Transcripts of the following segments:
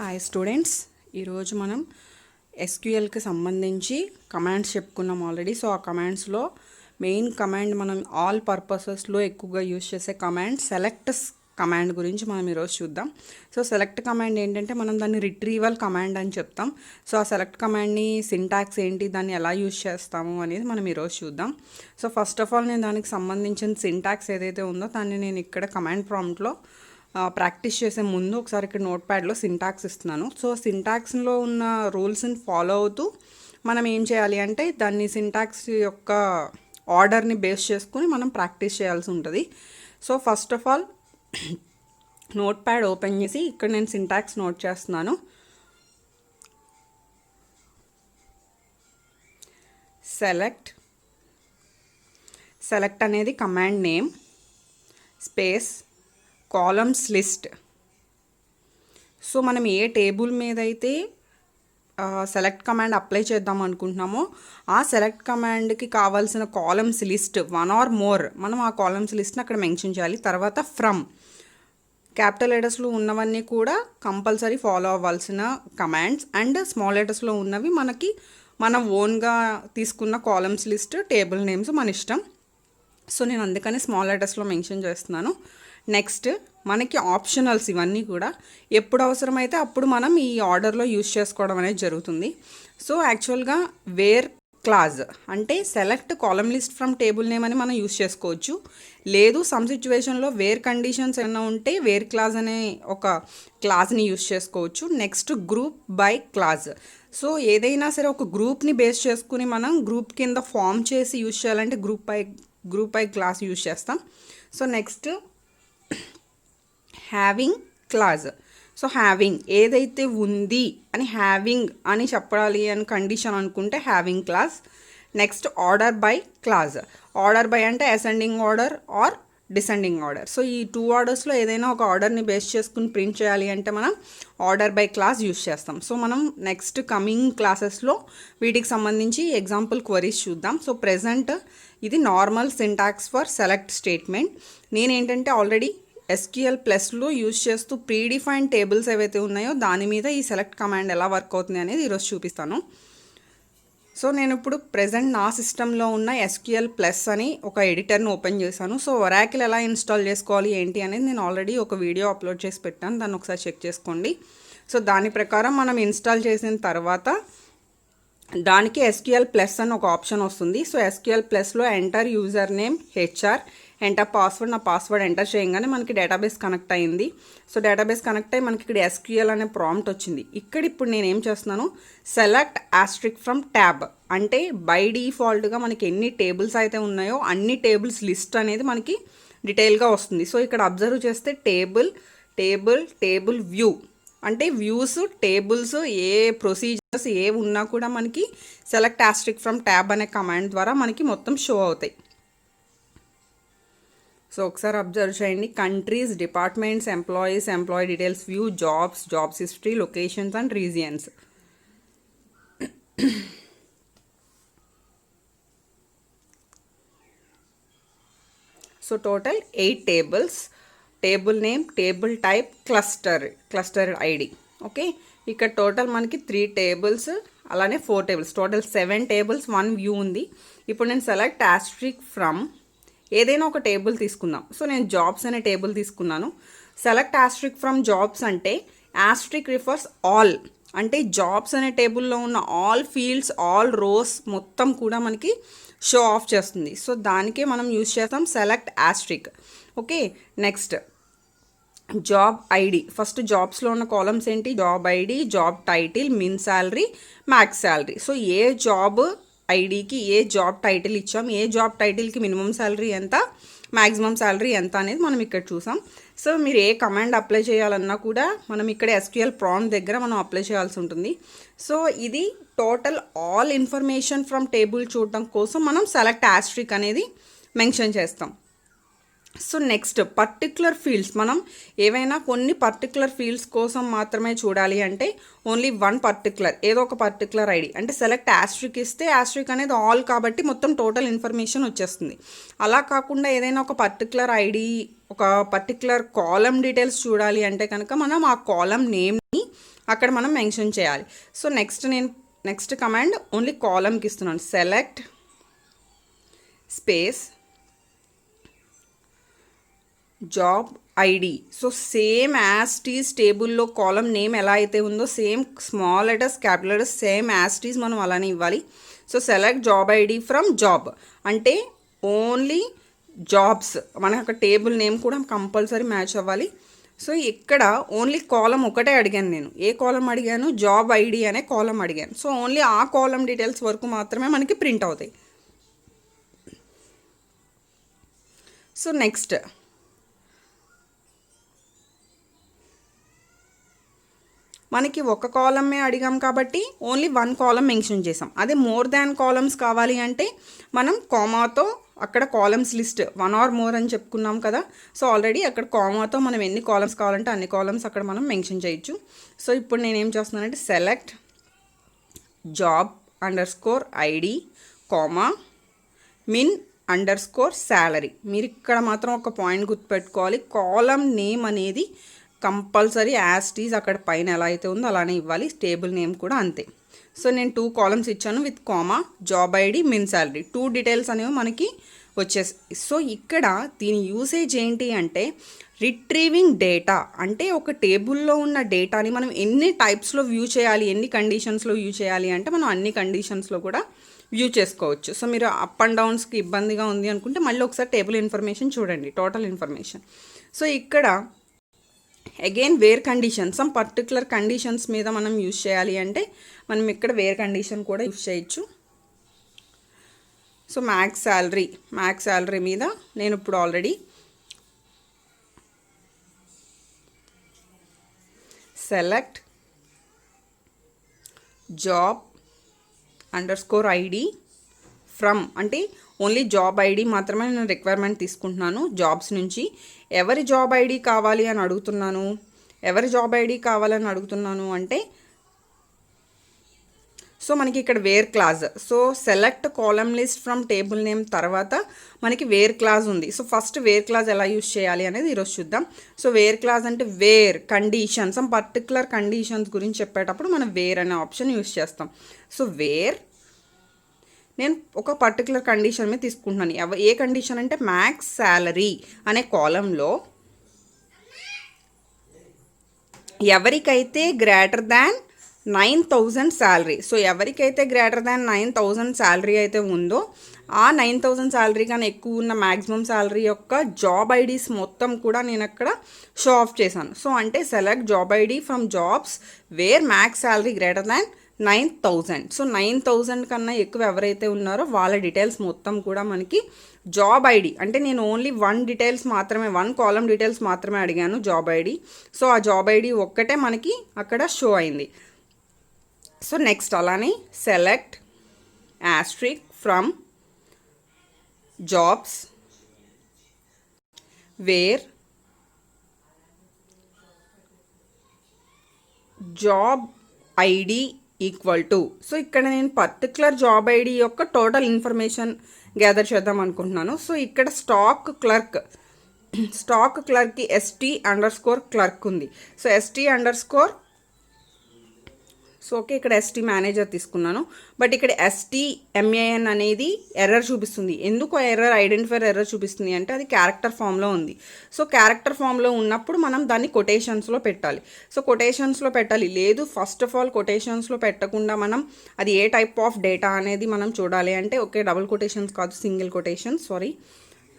Hi students, ఈరోజు మనం ఎస్క్యూఎల్కి సంబంధించి కమాండ్స్ చెప్పుకున్నాం ఆల్రెడీ. సో ఆ కమాండ్స్లో మెయిన్ కమాండ్ మనం ఆల్ పర్పసెస్లో ఎక్కువగా యూజ్ చేసే కమాండ్ సెలెక్ట్ కమాండ్ గురించి మనం ఈరోజు చూద్దాం. సో సెలెక్ట్ కమాండ్ ఏంటంటే మనం దాన్ని రిట్రీవల్ కమాండ్ అని చెప్తాం. సో ఆ సెలెక్ట్ కమాండ్ని సింటాక్స్ ఏంటి, దాన్ని ఎలా యూజ్ చేస్తాము అనేది మనం ఈరోజు చూద్దాం. సో ఫస్ట్ ఆఫ్ ఆల్ నేను దానికి సంబంధించిన సింటాక్స్ ఏదైతే ఉందో దాన్ని నేను ఇక్కడ కమాండ్ ప్రాంప్ట్లో ప్రాక్టీస్ చేసే ముందు ఒకసారి ఇక్కడ నోట్ ప్యాడ్లో సింటాక్స్ ఇస్తున్నాను. సో సింటాక్స్లో ఉన్న రూల్స్ని ఫాలో అవుతూ మనం ఏం చేయాలి అంటే దాన్ని సింటాక్స్ యొక్క ఆర్డర్ని బేస్ చేసుకుని మనం ప్రాక్టీస్ చేయాల్సి ఉంటుంది. So first of all note pad open చేసి ఇక్కడ నేను సింటాక్స్ నోట్ చేస్తున్నాను. సెలెక్ట్ అనేది command name space columns list. So మనం ఏ టేబుల్ మీద అయితే సెలెక్ట్ కమాండ్ అప్లై చేద్దాం అనుకుంటున్నామో ఆ సెలెక్ట్ కమాండ్కి కావాల్సిన కాలమ్స్ లిస్ట్ 1 or more మనం ఆ కాలమ్స్ లిస్ట్ని అక్కడ మెన్షన్ చేయాలి. తర్వాత ఫ్రమ్ క్యాపిటల్ లెటర్స్లో ఉన్నవన్నీ కూడా కంపల్సరీ ఫాలో అవ్వాల్సిన కమాండ్స్, అండ్ స్మాల్ లెటర్స్లో ఉన్నవి మనం ఓన్గా తీసుకున్న కాలమ్స్ లిస్ట్, టేబుల్ నేమ్స్ మన ఇష్టం. సో నేను అందుకని స్మాల్ లెటర్స్లో మెన్షన్ చేస్తున్నాను. నెక్స్ట్ మనకి ఆప్షనల్స్ ఇవన్నీ కూడా ఎప్పుడు అవసరమైతే అప్పుడు మనం ఈ ఆర్డర్లో యూజ్ చేసుకోవడం అనేది జరుగుతుంది. సో యాక్చువల్గా వేర్ క్లాజ్ అంటే select column list from table name అని మనం యూజ్ చేసుకోవచ్చు. లేదు సమ్ సిచ్యువేషన్లో వేర్ కండిషన్స్ ఏమైనా ఉంటే వేర్ క్లాజ్ అనే ఒక క్లాజ్ని యూజ్ చేసుకోవచ్చు. Next group by clause. So ఏదైనా సరే ఒక గ్రూప్ని బేస్ చేసుకుని మనం గ్రూప్ కింద ఫామ్ చేసి యూజ్ చేయాలంటే గ్రూప్ బై క్లాస్ యూజ్ చేస్తాం. So next having clause. So having ఏదైతే ఉంది అని హ్యావింగ్ అని చెప్పాలి అని కండిషన్ అనుకుంటే having clause. Next order by clause. Order by అంటే ascending order or descending order. So ఈ 2 ఆర్డర్స్లో ఏదైనా ఒక ఆర్డర్ని బేస్ చేసుకుని ప్రింట్ చేయాలి అంటే మనం ఆర్డర్ బై క్లాస్ యూజ్ చేస్తాం. సో మనం నెక్స్ట్ కమింగ్ క్లాసెస్లో వీటికి సంబంధించి ఎగ్జాంపుల్ క్వరీస్ చూద్దాం. సో ప్రెజెంట్ ఇది normal syntax for select statement. నేనేంటంటే ఆల్రెడీ SQL ప్లస్లో యూజ్ చేస్తూ ప్రీడిఫైన్డ్ టేబుల్స్ ఏవైతే ఉన్నాయో దాని మీద ఈ సెలెక్ట్ కమాండ్ ఎలా వర్క్ అవుతుంది అనేది ఈరోజు చూపిస్తాను. సో నేను ఇప్పుడు ప్రెజెంట్ నా సిస్టంలో ఉన్న SQL ప్లస్ అని ఒక ఎడిటర్ని ఓపెన్ చేశాను. సో ఒరాకిల్ ఎలా ఇన్స్టాల్ చేసుకోవాలి ఏంటి అనేది నేను ఆల్రెడీ ఒక వీడియో అప్లోడ్ చేసి పెట్టాను, దాన్ని ఒకసారి చెక్ చేసుకోండి. సో దాని ప్రకారం మనం ఇన్స్టాల్ చేసిన తర్వాత దానికి SQL ప్లస్ అని ఒక ఆప్షన్ వస్తుంది. సో SQL ప్లస్లో enter user name HR, enter password. నా పాస్వర్డ్ ఎంటర్ చేయగానే మనకి డేటాబేస్ కనెక్ట్ అయింది. సో డేటాబేస్ కనెక్ట్ అయ్యి మనకి ఇక్కడ SQL అనే ప్రాంప్ట్ వచ్చింది. ఇక్కడ ఇప్పుడు నేను ఏం చేస్తున్నాను, సెలెక్ట్ ఆస్ట్రిక్ ఫ్రమ్ ట్యాబ్ అంటే బై డిఫాల్ట్గా మనకి ఎన్ని టేబుల్స్ అయితే ఉన్నాయో అన్ని టేబుల్స్ లిస్ట్ అనేది మనకి డీటెయిల్గా వస్తుంది. సో ఇక్కడ అబ్జర్వ్ చేస్తే టేబుల్ వ్యూ అంటే వ్యూస్, టేబుల్స్, ఏ ప్రొసీజర్స్ ఏ ఉన్నా కూడా మనకి సెలెక్ట్ ఆస్ట్రిక్ ఫ్రమ్ ట్యాబ్ అనే కమాండ్ ద్వారా మనకి మొత్తం షో అవుతాయి. సో ఒకసారి అబ్జర్వ్ చేయండి. Countries, departments, employees, employee details, view, jobs history, locations and regions. So total 8 tables. Table name, table type, cluster ID. Okay, ఇక్కడ టోటల్ మనకి 3 టేబుల్స్ అలానే 4 టేబుల్స్, టోటల్ 7 టేబుల్స్, 1 వ్యూ ఉంది. ఇప్పుడు నేను సెలెక్ట్ ఆస్ట్రిక్ ఫ్రమ్ ఏదైనా ఒక table తీసుకుందాం. So నేను జాబ్స్ అనే టేబుల్ తీసుకున్నాను. సెలెక్ట్ ఆస్ట్రిక్ ఫ్రమ్ జాబ్స్ అంటే ఆస్ట్రిక్ రిఫర్స్ ఆల్ అంటే జాబ్స్ అనే టేబుల్లో ఉన్న ఆల్ ఫీల్డ్స్, ఆల్ రోస్ మొత్తం కూడా మనకి షో ఆఫ్ చేస్తుంది. సో దానికే మనం యూజ్ చేస్తాం select asterisk. Okay, next job ID. First జాబ్స్లో ఉన్న కాలమ్స్ ఏంటి, job ID, job title, min salary, max salary. So ఏ జాబ్ ఐడికి ఏ జాబ్ టైటిల్ ఇచ్చాం, ఏ జాబ్ టైటిల్కి మినిమం శాలరీ ఎంత, మ్యాక్సిమం శాలరీ ఎంత అనేది మనం ఇక్కడ చూసాం. సో మీరు ఏ కమాండ్ అప్లై చేయాలన్నా కూడా మనం ఇక్కడ SQL ప్రాంప్ట్ దగ్గర మనం అప్లై చేయాల్సి ఉంటుంది. సో ఇది total all information from table చూడటం కోసం మనం సెలెక్ట్ ఆస్ట్రిక్ అనేది మెన్షన్ చేస్తాం. సో నెక్స్ట్ పర్టికులర్ ఫీల్డ్స్, మనం ఏవైనా కొన్ని పర్టికులర్ ఫీల్డ్స్ కోసం మాత్రమే చూడాలి అంటే ఓన్లీ ఏదో ఒక పర్టికులర్ ఐడి అంటే సెలెక్ట్ ఆస్ట్రిక్ ఇస్తే ఆస్ట్రిక్ అనేది ఆల్ కాబట్టి మొత్తం టోటల్ ఇన్ఫర్మేషన్ వచ్చేస్తుంది. అలా కాకుండా ఏదైనా ఒక పర్టికులర్ ఐడి, ఒక పర్టికులర్ కాలమ్ డీటెయిల్స్ చూడాలి అంటే కనుక మనం ఆ కాలమ్ నేమ్ని అక్కడ మనం మెన్షన్ చేయాలి. సో నెక్స్ట్ కమాండ్ ఓన్లీ కాలమ్కి ఇస్తున్నాను. Select space job ID. So same as టీజ్ టేబుల్లో కాలమ్ నేమ్ ఎలా అయితే ఉందో same small letters capital letters same as టీజ్ మనం అలానే ఇవ్వాలి. So select job ID from job అంటే ఓన్లీ జాబ్స్, మనకు అక్కడ టేబుల్ నేమ్ కూడా కంపల్సరీ మ్యాచ్ అవ్వాలి. సో ఇక్కడ ఓన్లీ కాలం ఒకటే అడిగాను నేను. ఏ కాలం అడిగాను? జాబ్ ఐడి అనే కాలం అడిగాను. సో ఓన్లీ ఆ కాలం డీటెయిల్స్ వరకు మాత్రమే మనకి ప్రింట్ అవుతాయి. సో నెక్స్ట్ మనకి ఒక కాలమే అడిగాం కాబట్టి ఓన్లీ 1 కాలం మెన్షన్ చేసాం. అదే మోర్ దాన్ కాలమ్స్ కావాలి అంటే మనం కామాతో అక్కడ కాలమ్స్ లిస్ట్ 1 ఆర్ మోర్ అని చెప్పుకున్నాం కదా. సో ఆల్రెడీ అక్కడ కామాతో మనం ఎన్ని కాలమ్స్ కావాలంటే అన్ని కాలమ్స్ అక్కడ మనం మెన్షన్ చేయొచ్చు. సో ఇప్పుడు నేనేం చేస్తున్నానంటే select job underscore ID comma min underscore salary. మీరు ఇక్కడ మాత్రం ఒక పాయింట్ గుర్తుపెట్టుకోవాలి, కాలమ్ నేమ్ అనేది కంపల్సరీ యాజ్ టీజ్ అక్కడ పైన ఎలా అయితే ఉందో అలానే ఇవ్వాలి. టేబుల్ నేమ్ కూడా అంతే. సో నేను 2 కాలమ్స్ ఇచ్చాను with comma job ID min salary. 2 details అనేవి మనకి వచ్చేసాయి. సో ఇక్కడ దీని యూసేజ్ ఏంటి అంటే రిట్రీవింగ్ డేటా. అంటే ఒక టేబుల్లో ఉన్న డేటాని మనం ఎన్ని టైప్స్లో వ్యూ చేయాలి, ఎన్ని కండిషన్స్లో వ్యూ చేయాలి అంటే మనం అన్ని కండిషన్స్లో కూడా వ్యూ చేసుకోవచ్చు. సో మీరు అప్ అండ్ డౌన్స్కి ఇబ్బందిగా ఉంది అనుకుంటే మళ్ళీ ఒకసారి టేబుల్ ఇన్ఫర్మేషన్ చూడండి, టోటల్ ఇన్ఫర్మేషన్. సో ఇక్కడ again where condition, some particular conditions మీద మనం యూజ్ చేయాలి అంటే మనం ఇక్కడ వేర్ కండిషన్ కూడా యూజ్ చేయొచ్చు. సో మ్యాక్స్ శాలరీ మీద నేను ఇప్పుడు already select job underscore ID from అంటే ఓన్లీ జాబ్ ఐడి మాత్రమే నేను రిక్వైర్మెంట్ తీసుకుంటున్నాను జాబ్స్ నుంచి. ఎవరి జాబ్ ఐడి కావాలి అని అడుగుతున్నాను, ఎవరి జాబ్ ఐడి కావాలని అడుగుతున్నాను అంటే సో మనకి ఇక్కడ where clause. So select column list from table name తర్వాత మనకి వేర్ క్లాజ్ ఉంది. సో ఫస్ట్ వేర్ క్లాజ్ ఎలా యూజ్ చేయాలి అనేది ఈరోజు చూద్దాం. సో వేర్ క్లాజ్ అంటే where condition, some particular conditions గురించి చెప్పేటప్పుడు మనం వేర్ అనే ఆప్షన్ యూజ్ చేస్తాం. సో వేర్ నేను ఒక పర్టికులర్ కండిషన్ మీద తీసుకుంటున్నాను. ఏ కండిషన్ అంటే మ్యాక్స్ శాలరీ అనే కాలంలో ఎవరికైతే గ్రేటర్ దాన్ 9,000 శాలరీ. సో ఎవరికైతే గ్రేటర్ దాన్ 9,000 శాలరీ అయితే ఉందో ఆ 9,000 శాలరీ కన్నా ఎక్కువ ఉన్న మ్యాక్సిమం శాలరీ యొక్క జాబ్ ఐడీస్ మొత్తం కూడా నేను అక్కడ షో ఆఫ్ చేశాను. సో అంటే select job ID from jobs where max salary greater than 9,000. So 9,000 కన్నా ఎక్కువ ఎవరైతే ఉన్నారో వాళ్ళ డీటెయిల్స్ మొత్తం కూడా మనకి జాబ్ ఐడి అంటే నేను ఓన్లీ 1 కాలం డీటెయిల్స్ మాత్రమే అడిగాను జాబ్ ఐడి. సో ఆ జాబ్ ఐడి ఒక్కటే మనకి అక్కడ షో అయింది. సో నెక్స్ట్ అలానే select asterisk from jobs where job ID equal to. So ఇక్కడ నేను పర్టికులర్ జాబ్ ఐడి యొక్క టోటల్ ఇన్ఫర్మేషన్ గ్యాదర్ చేద్దాం అనుకుంటున్నాను. సో ఇక్కడ స్టాక్ క్లర్క్కి ST_ క్లర్క్ ఉంది. సో ST_ సో ఓకే ఇక్కడ ST మేనేజర్ తీసుకున్నాను. బట్ ఇక్కడ STMAN అనేది ఎర్రర్ చూపిస్తుంది. ఎందుకు ఐడెంటిఫైర్ ఎర్రర్ చూపిస్తుంది అంటే అది క్యారెక్టర్ ఫామ్లో ఉంది. సో క్యారెక్టర్ ఫామ్లో ఉన్నప్పుడు మనం దాన్ని కొటేషన్స్లో పెట్టాలి. సో కొటేషన్స్లో పెట్టాలి. లేదు ఫస్ట్ ఆఫ్ ఆల్ కొటేషన్స్లో పెట్టకుండా మనం అది ఏ టైప్ ఆఫ్ డేటా అనేది మనం చూడాలి అంటే ఓకే డబుల్ కొటేషన్స్ కాదు సింగిల్ కొటేషన్ సారీ.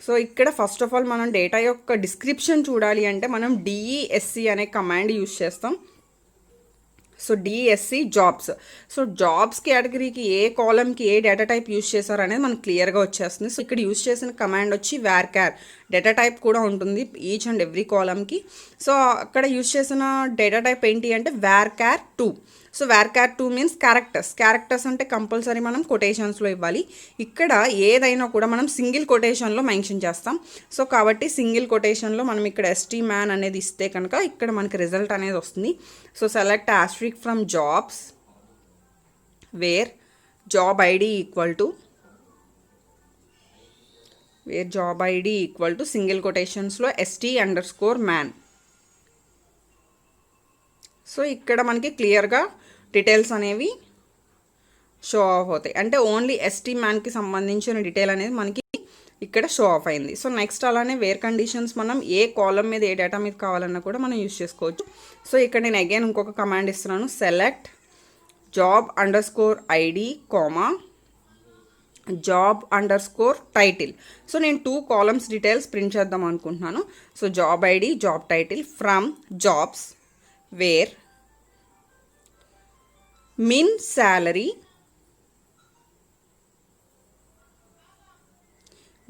సో ఇక్కడ ఫస్ట్ ఆఫ్ ఆల్ మనం డేటా యొక్క డిస్క్రిప్షన్ చూడాలి అంటే మనం DESC అనే కమాండ్ యూజ్ చేస్తాం. So DESC jobs. So jobs కేటగిరీకి ఏ కాలంకి ఏ డేటా టైప్ యూజ్ చేశారు అనేది మనకు క్లియర్గా వచ్చేస్తుంది. సో ఇక్కడ యూజ్ చేసిన కమాండ్ వచ్చి varchar. డేటా టైప్ కూడా ఉంటుంది ఈచ్ అండ్ ఎవ్రీ కాలంకి. సో అక్కడ యూజ్ చేసిన డేటా టైప్ ఏంటి అంటే varchar 2. So varchar 2 means characters అంటే కంపల్సరీ మనం కొటేషన్స్లో ఇవ్వాలి. ఇక్కడ ఏదైనా కూడా మనం సింగిల్ కొటేషన్లో మెన్షన్ చేస్తాం. సో కాబట్టి సింగిల్ కొటేషన్లో మనం ఇక్కడ STMAN అనేది ఇస్తే కనుక ఇక్కడ మనకి రిజల్ట్ అనేది వస్తుంది. So select asterisk from jobs where job ID equal to single కొటేషన్స్లో ST_man. సో ఇక్కడ మనకి క్లియర్గా డీటెయిల్స్ అనేవి షో ఆఫ్ అవుతాయి. అంటే ఓన్లీ ఎస్టీ మ్యాన్కి సంబంధించిన డీటెయిల్ అనేది మనకి ఇక్కడ షో ఆఫ్ అయింది. సో నెక్స్ట్ అలానే వేర్ కండిషన్స్ మనం ఏ కాలం మీద ఏ డేటా మీద కావాలన్నా కూడా మనం యూజ్ చేసుకోవచ్చు. సో ఇక్కడ నేను అగైన్ ఇంకొక కమాండ్ ఇస్తున్నాను, select job underscore ID comma job underscore title. So నేను 2 కాలమ్స్ డీటెయిల్స్ ప్రింట్ చేద్దాం అనుకుంటున్నాను. So job ID, job title from jobs where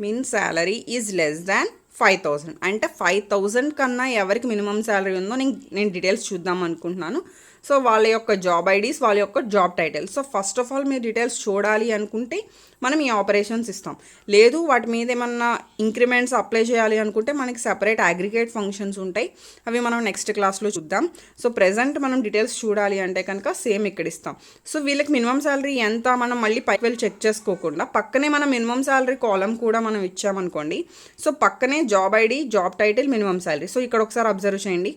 min salary is less than 5,000. అంటే 5,000 కన్నా ఎవరికి మినిమం శాలరీ ఉందో నేను డీటెయిల్స్ చూద్దాం అనుకుంటున్నాను. సో వాళ్ళ యొక్క జాబ్ ఐడీస్, వాళ్ళ యొక్క job title. So first of all మీరు డీటెయిల్స్ చూడాలి అనుకుంటే మనం ఈ ఆపరేషన్స్ ఇస్తాం. లేదు వాటి మీద ఏమన్నా ఇంక్రిమెంట్స్ అప్లై చేయాలి అనుకుంటే మనకి సెపరేట్ అగ్రిగేట్ ఫంక్షన్స్ ఉంటాయి. అవి మనం నెక్స్ట్ క్లాస్లో చూద్దాం. సో ప్రెజెంట్ మనం డీటెయిల్స్ చూడాలి అంటే కనుక సేమ్ ఇక్కడ ఇస్తాం. సో వీళ్ళకి మినిమం శాలరీ ఎంత మనం మళ్ళీ పైకి వెళ్ళి చెక్ చేసుకోకుండా పక్కనే మనం మినిమం శాలరీ కాలం కూడా మనం ఇచ్చామనుకోండి. సో పక్కనే job ID, job title, minimum salary. So ఇక్కడ ఒకసారి అబ్జర్వ్ చేయండి,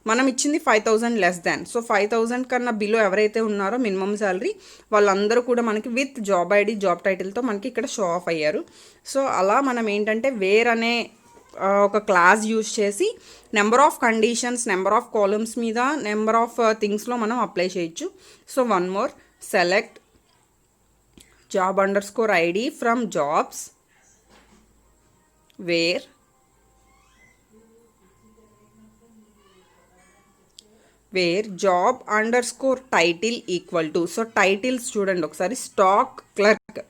మనం ఇచ్చింది 5,000 లెస్ దాన్. సో 5,000 కన్నా బిలో ఎవరైతే ఉన్నారో మినిమం శాలరీ వాళ్ళందరూ కూడా మనకి విత్ జాబ్ ఐడి, జాబ్ టైటిల్తో మనకి ఇక్కడ షో ఆఫ్ అయ్యారు. సో అలా మనం ఏంటంటే వేర్ అనే ఒక క్లాస్ యూజ్ చేసి number of conditions, number of columns మీద, నెంబర్ ఆఫ్ థింగ్స్లో మనం అప్లై చేయొచ్చు. So one more, select job underscore ID from jobs where job underscore title equal to. So titles చూడండి ఒకసారి, stock clerk.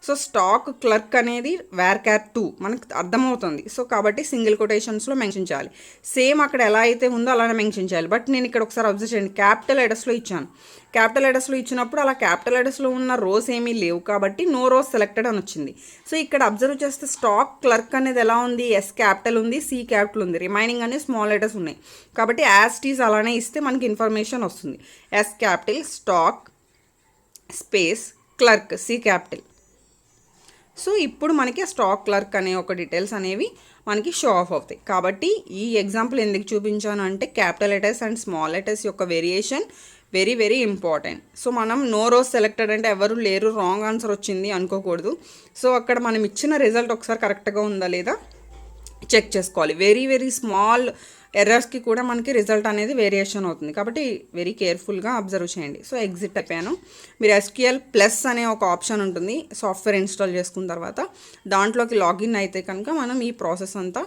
So stock clerk అనేది where 2 మనకు అర్థమవుతుంది. So కాబట్టి సింగిల్ కొటేషన్స్లో మెన్షన్ చేయాలి. సేమ్ అక్కడ ఎలా అయితే ఉందో అలానే మెన్షన్ చేయాలి. బట్ నేను ఇక్కడ ఒకసారి అబ్జర్వ్ చేయండి, క్యాపిటల్ లెటర్స్లో ఇచ్చాను. క్యాపిటల్ లెటర్స్లో ఇచ్చినప్పుడు అలా క్యాపిటల్ లెటర్స్లో ఉన్న రోస్ ఏమీ లేవు కాబట్టి నో రోస్ సెలెక్టెడ్ అని వచ్చింది. సో ఇక్కడ అబ్జర్వ్ చేస్తే స్టాక్ క్లర్క్ అనేది ఎలా ఉంది, ఎస్ క్యాపిటల్ ఉంది, సి క్యాపిటల్ ఉంది, రిమైనింగ్ అనేది స్మాల్ లెటర్స్ ఉన్నాయి. కాబట్టి యాజ్ టీజ్ అలానే ఇస్తే మనకి ఇన్ఫర్మేషన్ వస్తుంది. S capital, stock space clerk, C capital. So ఇప్పుడు మనకి స్టాక్ క్లర్క్ అనే ఒక డీటెయిల్స్ అనేవి మనకి షో ఆఫ్ అవుతాయి. కాబట్టి ఈ ఎగ్జాంపుల్ ఎందుకు చూపించాను అంటే capital letters and small letters యొక్క variation very very important. So మనం నో రోస్ సెలెక్టెడ్ అంటే ఎవరు లేరు, రాంగ్ ఆన్సర్ వచ్చింది అనుకోకూడదు. సో అక్కడ మనం ఇచ్చిన రిజల్ట్ ఒకసారి కరెక్ట్గా ఉందా లేదా చెక్ చేసుకోవాలి. వెరీ వెరీ స్మాల్ ఎర్రర్స్కి కూడా మనకి రిజల్ట్ అనేది వేరియేషన్ అవుతుంది. కాబట్టి వెరీ కేర్ఫుల్గా అబ్జర్వ్ చేయండి. సో ఎగ్జిట్ అయిపోయాను. మీరు SQL ప్లస్ అనే ఒక ఆప్షన్ ఉంటుంది సాఫ్ట్వేర్ ఇన్స్టాల్ చేసుకున్న తర్వాత, దాంట్లోకి లాగిన్ అయితే కనుక మనం ఈ ప్రాసెస్ అంతా